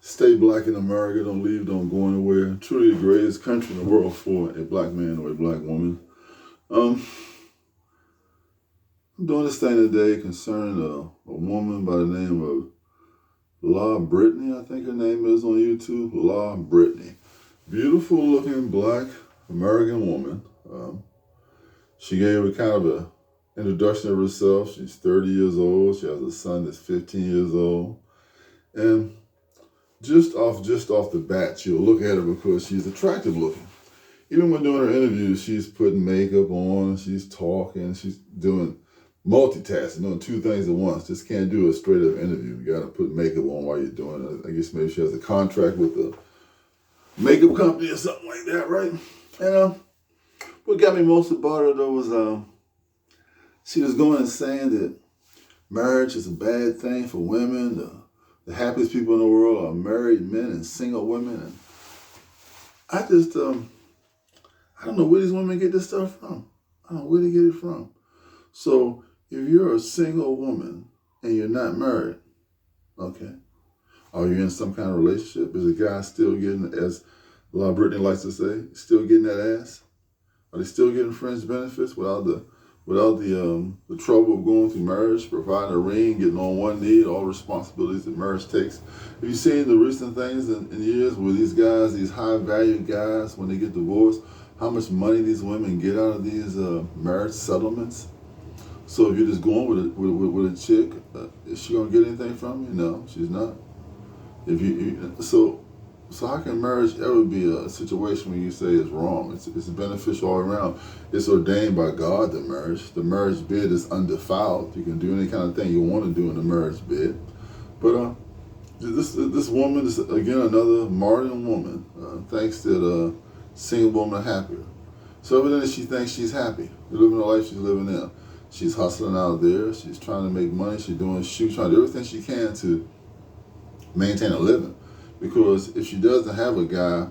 Stay black in America. Don't leave. Don't go anywhere. Truly the greatest country in the world for a black man or a black woman. I'm doing this thing today concerning a woman by the name of LaBritney, I think her name is on YouTube. LaBritney. Beautiful looking black American woman. She gave a kind of a introduction of herself. She's 30 years old. She has a son that's 15 years old. And just off the bat, you'll look at her because she's attractive looking. Even when doing her interviews, she's putting makeup on, she's talking, she's doing multitasking, doing two things at once. Just can't do a straight up interview. You got to put makeup on while you're doing it. I guess maybe she has a contract with a makeup company or something like that, right? And what got me most about her though was she was going and saying that marriage is a bad thing for women. The happiest people in the world are married men and single women. And I just, I don't know where these women get this stuff from. I don't know where they get it from. So if you're a single woman and you're not married, okay, are you in some kind of relationship? Is the guy still getting, as LaBritney likes to say, still getting that ass? Are they still getting fringe benefits without the trouble of going through marriage, providing a ring, getting on one knee, all the responsibilities that marriage takes? Have you seen the recent things in years where these guys, these high-value guys, when they get divorced, how much money these women get out of these marriage settlements? So if you're just going with a chick, is she gonna get anything from you? No, she's not. So how can marriage ever be a situation where you say it's wrong? It's beneficial all around. It's ordained by God, the marriage bed is undefiled. You can do any kind of thing you want to do in the marriage bed. But this woman is, again, another modern woman, thinks that single women are happier. So evidently she thinks she's happy. Living the life she's living in. She's hustling out there. She's trying to make money. She's doing shoots, trying to do everything she can to maintain a living. Because if she doesn't have a guy,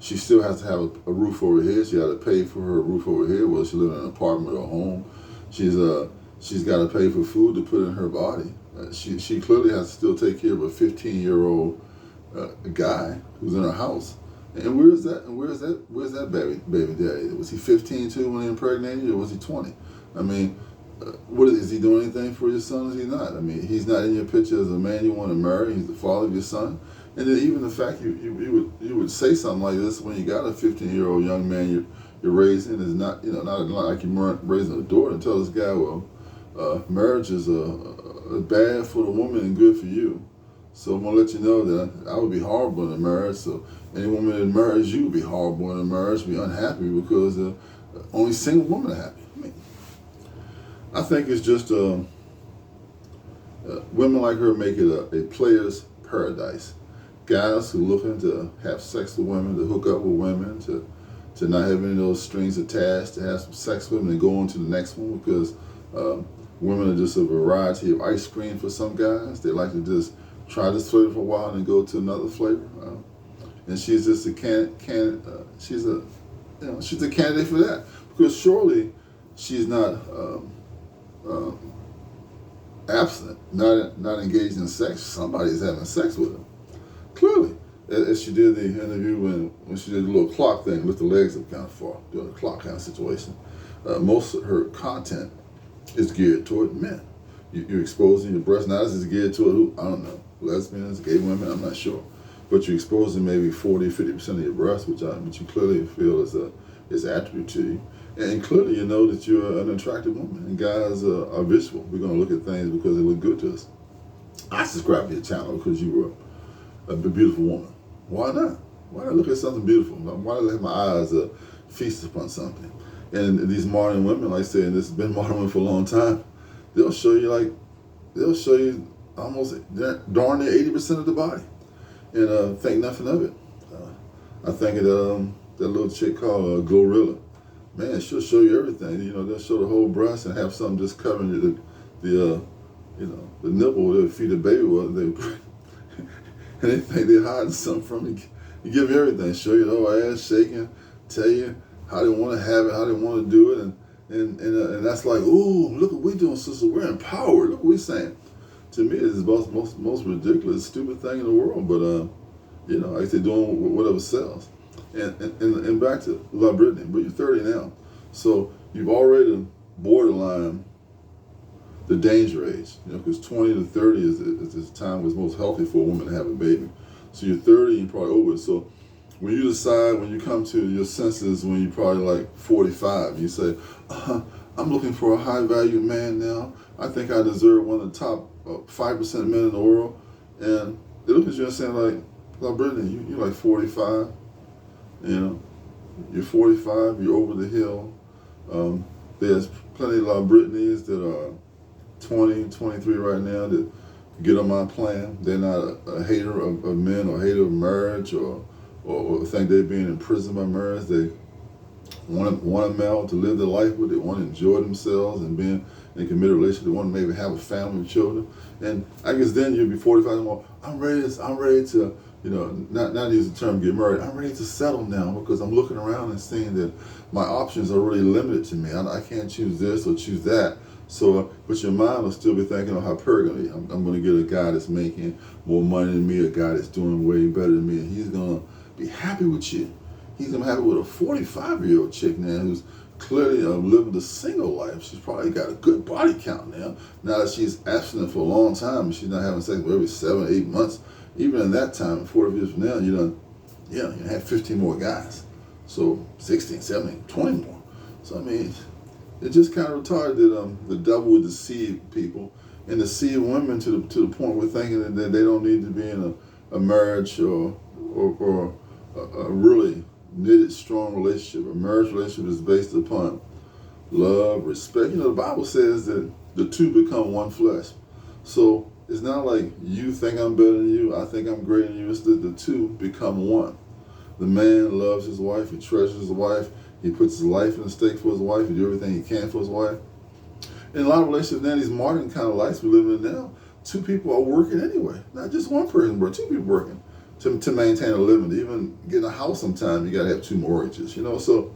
she still has to have a roof over her head. She got to pay for her roof over her head, whether she lives in an apartment or a home. She's got to pay for food to put in her body. She clearly has to still take care of a 15-year-old guy who's in her house. And where's that baby daddy? Was he 15 too when he impregnated you, or was he 20? I mean, is he doing anything for your son? Is he not? I mean, he's not in your picture as a man you want to marry. He's the father of your son. And then even the fact you would say something like this when you got a 15-year-old young man you're raising is not like you're raising a daughter, and tell this guy, well, marriage is bad for the woman and good for you. So I'm gonna let you know that I would be horrible in a marriage. So any woman in marriage, you would be horrible in a marriage, be unhappy because only single women are happy. I mean, I think it's just women like her make it a player's paradise. Guys who looking to have sex with women, to hook up with women, to not have any of those strings attached, to have some sex with them and go on to the next one, because women are just a variety of ice cream for some guys. They like to just try this flavor for a while and then go to another flavor. And she's just a she's a candidate for that, because surely she's not abstinent, not engaged in sex. Somebody's having sex with her. Clearly, as she did the interview when she did the little clock thing, lift the legs up kind of far, doing a clock kind of situation. Most of her content is geared toward men. You're exposing your breasts. Now this is geared toward who? I don't know. Lesbians, gay women, I'm not sure. But you're exposing maybe 40-50% of your breasts, which you clearly feel is attribute to you. And clearly you know that you're an attractive woman. And guys are visual. We're going to look at things because they look good to us. I subscribe to your channel because you were a beautiful woman. Why not? Why not look at something beautiful? Why not let my eyes feast upon something? And these modern women, like I said, and this has been modern women for a long time, they'll show you almost darn near 80% of the body, and think nothing of it. I think of that little chick called Glorilla. Man, she'll show you everything. You know, they'll show the whole breast and have something just covering the nipple they'll feed the baby with. And they think they're hiding something from you. You give you everything, show you the whole ass shaking, tell you how they want to have it, how they want to do it, and that's like, ooh, look what we're doing, sister. We're empowered. Look what we're saying. to me, it's the most ridiculous, stupid thing in the world. But you know, like they're doing whatever sells. And back to LaBritney, but you're 30 now, so you've already borderline the danger age. You know, because 20 to 30 is the time was most healthy for a woman to have a baby. So you're 30 and you're probably over it. So when you decide, when you come to your senses, when you're probably like 45, you say, I'm looking for a high value man now. I think I deserve one of the top 5% of men in the world. And they look at you and saying like, LaBritney, you're like 45, you know, you're 45, you're over the hill. There's plenty of LaBritneys that are 20, 23 right now that get on my plan. They're not a hater of men or hater of marriage or think they're being imprisoned by marriage. They want a male to live their life with. They want to enjoy themselves and being in a committed relationship. They want to maybe have a family with children. And I guess then you'll be 45 and more. I'm ready to, you know, not use the term get married. I'm ready to settle now because I'm looking around and seeing that my options are really limited to me. I can't choose this or choose that. So, but your mind will still be thinking of hypergamy. I'm going to get a guy that's making more money than me, a guy that's doing way better than me, and he's going to be happy with you. He's going to be happy with a 45-year-old chick now who's clearly living the single life. She's probably got a good body count now. Now that she's abstinent for a long time, and she's not having sex for every 7 or 8 months. Even in that time, 40 years from now, you have 15 more guys. So 16, 17, 20 more. So, I mean, it's just kind of retarded that the devil would deceive people and deceive women to the point where thinking that they don't need to be in a marriage or a really knitted, strong relationship. A marriage relationship is based upon love, respect. You know, the Bible says that the two become one flesh. So it's not like you think I'm better than you, I think I'm greater than you. It's that the two become one. The man loves his wife, he treasures his wife, he puts his life in the stake for his wife, he does everything he can for his wife. In a lot of relationships now, these modern kind of lives we live in now, two people are working anyway. Not just one person, but two people working to maintain a living. To even get a house sometime, you got to have 2 mortgages, you know. So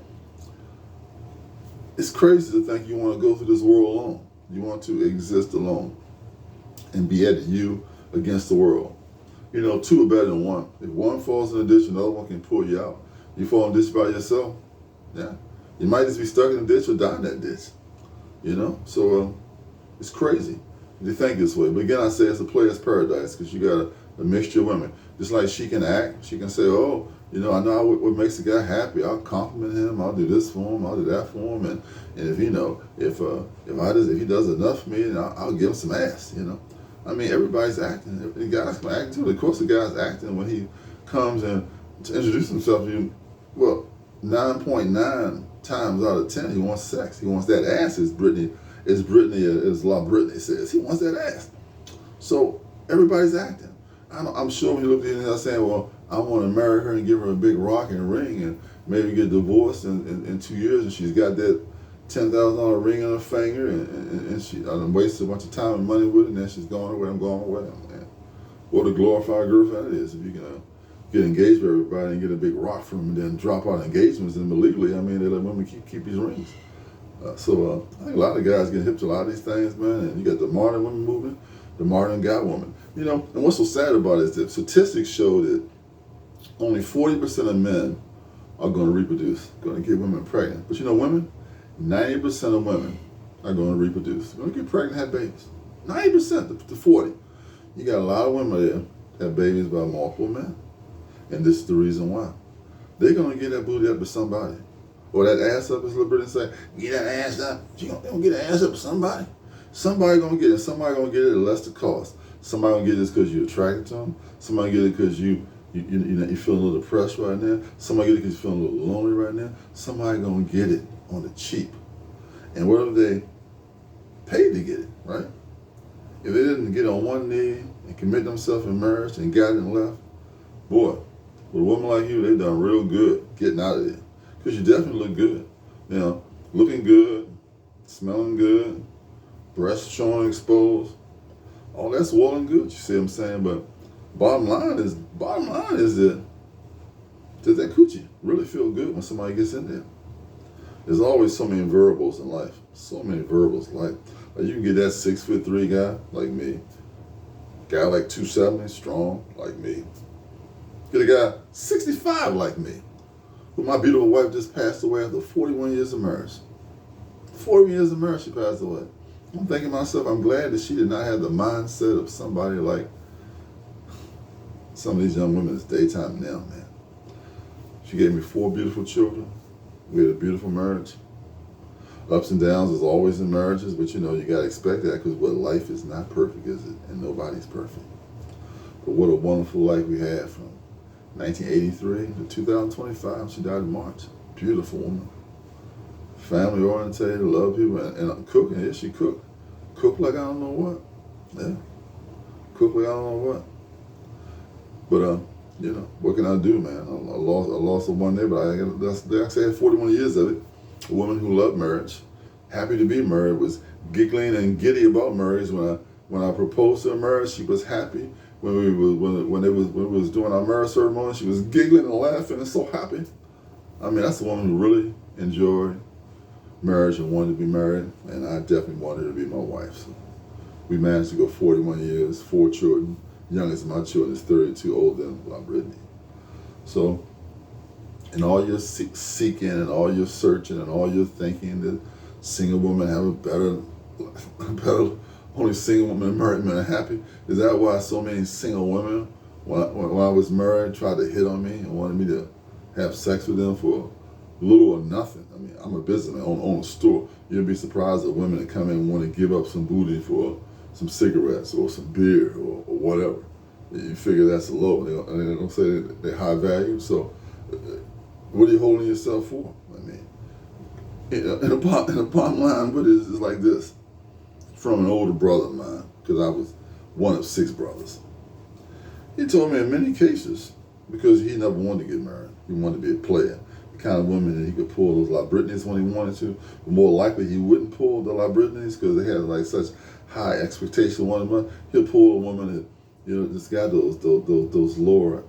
it's crazy to think you want to go through this world alone. You want to exist alone and be at you against the world. You know, 2 are better than 1. If one falls in the ditch, another one can pull you out. You fall in the ditch by yourself, yeah, you might just be stuck in the ditch or die in that ditch, you know. So it's crazy to think this way. But again, I say it's a player's paradise because you got a mixture of women. Just like she can act, she can say, oh, you know, I know what makes a guy happy. I'll compliment him. I'll do this for him. I'll do that for him. And if you know, if he does enough for me, then I'll give him some ass. You know, I mean, everybody's acting. The guys can act too. Of course, the guy's acting when he comes in to introduce himself to you. Well, 9.9 times out of 10, he wants sex. He wants that ass. As LaBritney says, he wants that ass. So everybody's acting. I'm sure when you look at it and saying, well, I want to marry her and give her a big rock and ring and maybe get divorced in 2 years, and she's got that $10,000 ring on her finger and she wasted a bunch of time and money with it, and then she's going away. I'm going away. Man, what a glorified girlfriend it is if you can get engaged with everybody and get a big rock from them and then drop out engagements and illegally. I mean, they let women keep these rings. So I think a lot of guys get hip to a lot of these things, man. And you got the modern women movement, the modern guy woman. You know, and what's so sad about it is that statistics show that only 40% of men are going to reproduce, going to get women pregnant. But you know, women, 90% of women are going to reproduce, going to get pregnant, have babies. 90% to 40. You got a lot of women there have babies by multiple men. And this is the reason why. They're going to get that booty up to somebody. Or that ass up, as LaBritney say, get that ass up. They're going to get that ass up to somebody. Somebody going to get it. Somebody going to get it at less the cost. Somebody going to get this because you're attracted to them. Somebody get it because you feel a little depressed right now. Somebody get it because you feel a little lonely right now. Somebody going to get it on the cheap. And what if they paid to get it, right? If they didn't get on one knee and commit themselves in marriage and got it and left, boy, with a woman like you, they done real good getting out of there. Because you definitely look good. You know, looking good, smelling good, breasts showing exposed. All that's well and good, you see what I'm saying? But bottom line is that does that coochie really feel good when somebody gets in there? There's always so many variables in life. So many variables. Like you can get that 6'3" guy like me, Guy like 270, strong, like me. Get a guy 65 like me. Who my beautiful wife just passed away after 41 years of marriage. 40 years of marriage, she passed away. I'm thinking to myself, I'm glad that she did not have the mindset of somebody like some of these young women in this daytime now, man. She gave me 4 beautiful children. We had a beautiful marriage. Ups and downs is always in marriages, but you know, you got to expect that because what life is not perfect, is it? And nobody's perfect. But what a wonderful life we had from 1983 to 2025. She died in March. Beautiful woman. Family oriented, love people, and cooking. Yeah, she cooked. Cooked like I don't know what. Yeah. Cooked like I don't know what. But, you know, what can I do, man? I lost her one day, but I had 41 years of it. A woman who loved marriage, happy to be married, was giggling and giddy about marriage. When I proposed to her marriage, she was happy. When we was doing our marriage ceremony, she was giggling and laughing and so happy. I mean, that's a woman who really enjoyed marriage and wanted to be married, and I definitely wanted her to be my wife. So we managed to go 41 years, 4 children. Youngest of my children is 32, older than LaBritney. So, in all your seeking and all your searching and all your thinking that single women have a better, only single women and married men are happy. Is that why so many single women, when I was married, tried to hit on me and wanted me to have sex with them for little or nothing? I mean, I'm a businessman, own a store. You'd be surprised at women that come in and want to give up some booty for some cigarettes or some beer or whatever. You figure that's low. They don't say they're high value. So what are you holding yourself for? I mean, in the bottom line, what is like this. From an older brother of mine, because I was one of 6 brothers. He told me in many cases, because he never wanted to get married, he wanted to be a player. The kind of woman that he could pull those LaBritneys when he wanted to. But more likely he wouldn't pull the LaBritneys because they had like such high expectations of one another. He'll pull a woman that, you know, just got those lower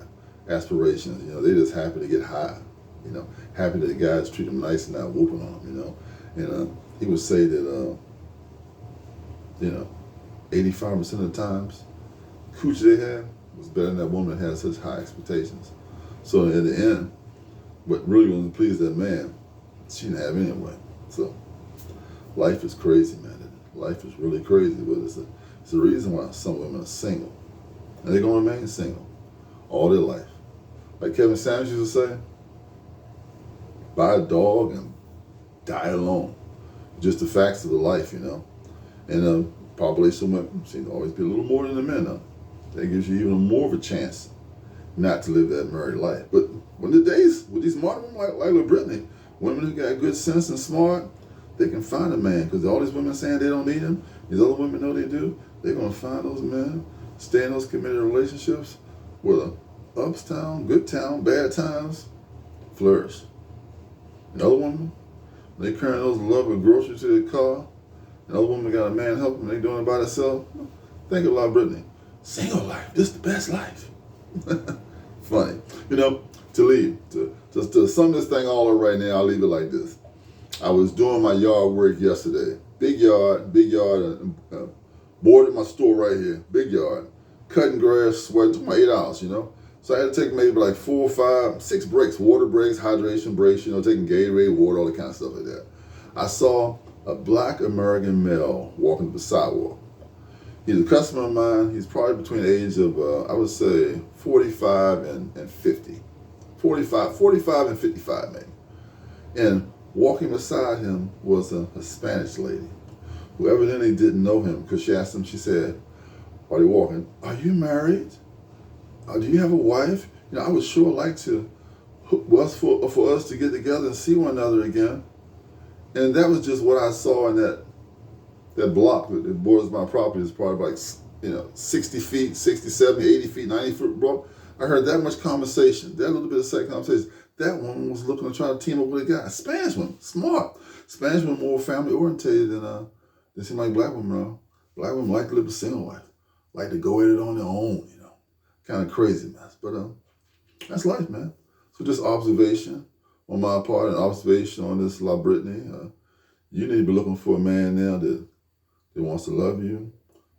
aspirations. You know, they just happy to get high. You know, happy that the guys treat them nice and not whooping on them. You know, and he would say that, you know, 85% of the times, coochie they had was better than that woman that had such high expectations. So at the end, what really wasn't pleased that man, she didn't have anyway. So life is crazy, man. Life is really crazy, but it's a reason why some women are single. And they're going to remain single all their life. Like Kevin Samuels used to say, buy a dog and die alone. Just the facts of the life, you know. And population of women seem to always be a little more than the men, though. That gives you even more of a chance not to live that married life. But when the days with these modern women like LaBritney, women who got good sense and smart, they can find a man, because all these women saying they don't need him, these other women know they do. They're going to find those men, stay in those committed relationships where the ups town, good town, bad times flourish. Another woman, they carrying those love of groceries to their car. Another woman got a man helping them, they doing it by themselves. Think of LaBritney. Single life, this is the best life. Funny. You know, to sum this thing all up right now, I'll leave it like this. I was doing my yard work yesterday. Big yard, boarded my store right here. Big yard. Cutting grass, sweating, took my 8 hours, you know. So I had to take maybe like 4, 5, 6 breaks. Water breaks, hydration breaks, you know, taking Gatorade, water, all that kind of stuff like that. I saw a black American male walking the sidewalk. He's a customer of mine. He's probably between the age of, I would say, 45 and 50. 45 and 55 maybe. And walking beside him was a Spanish lady who evidently didn't know him, because she asked him, she said, while they walking, are you married? Do you have a wife? You know, I would sure like to, for us to get together and see one another again. And that was just what I saw in that block that borders my property. Is probably like, you know, 60 feet, 60, 70, 80 feet, 90 foot block. I heard that much conversation, that little bit of second conversation. That woman was looking to try to team up with a guy. Spanish woman, smart. Spanish woman more family orientated than seem like black women are. Black women like to live a single life, like to go at it on their own, you know. Kind of crazy mess, but that's life, man. So just observation on my part, and observation on this LaBritney. You need to be looking for a man now that wants to love you,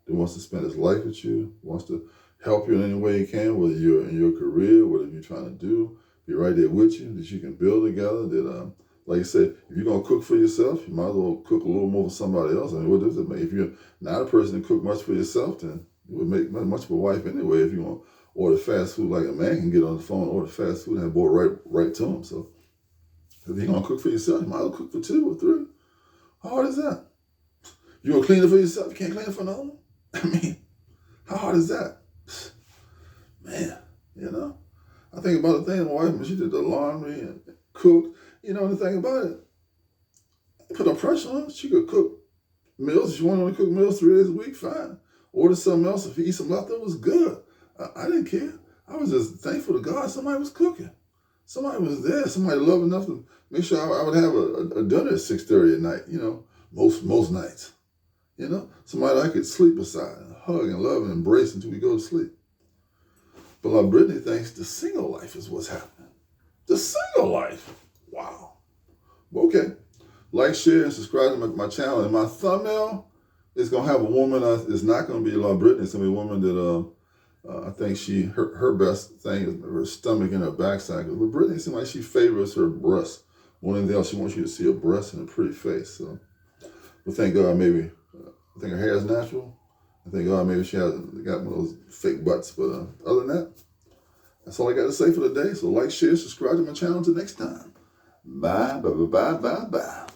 that wants to spend his life with you, wants to help you in any way he can, whether you're in your career, whatever you're trying to do, be right there with you, that you can build together, that, like I said, if you're going to cook for yourself, you might as well cook a little more for somebody else. I mean, what does it make? If you're not a person to cook much for yourself, then you would make much of a wife anyway if you want to order fast food like a man can get on the phone and order fast food and have brought right to him. So if you're going to cook for yourself, you might as well cook for 2 or 3. How hard is that? You're going to clean it for yourself? You can't clean it for another one? I mean, how hard is that? Man, you know? I think about the thing, my wife, when she did the laundry and cooked, you know, the thing about it, put no pressure on her. She could cook meals. If she wanted to cook meals 3 days a week, fine. Order something else. If you eat some leftovers, good. I didn't care. I was just thankful to God somebody was cooking. Somebody was there. Somebody loved enough to make sure I would have a dinner at 6:30 at night, you know, most nights. You know, somebody I could sleep beside and hug and love and embrace until we go to sleep. But LaBritney thinks the single life is what's happening. The single life. Wow. Okay. Like, share, and subscribe to my channel. And my thumbnail is going to have a woman. It's not going to be LaBritney. It's going to be a woman that I think her best thing is her stomach and her backside. Because LaBritney seems like she favors her breasts more than anything else. She wants you to see her breasts and a pretty face. So, but thank God, maybe I think her hair is natural. I think God, maybe she hasn't got one of those fake butts. But other than that, that's all I got to say for the day. So like, share, subscribe to my channel. Until next time. Bye, bye, bye, bye, bye.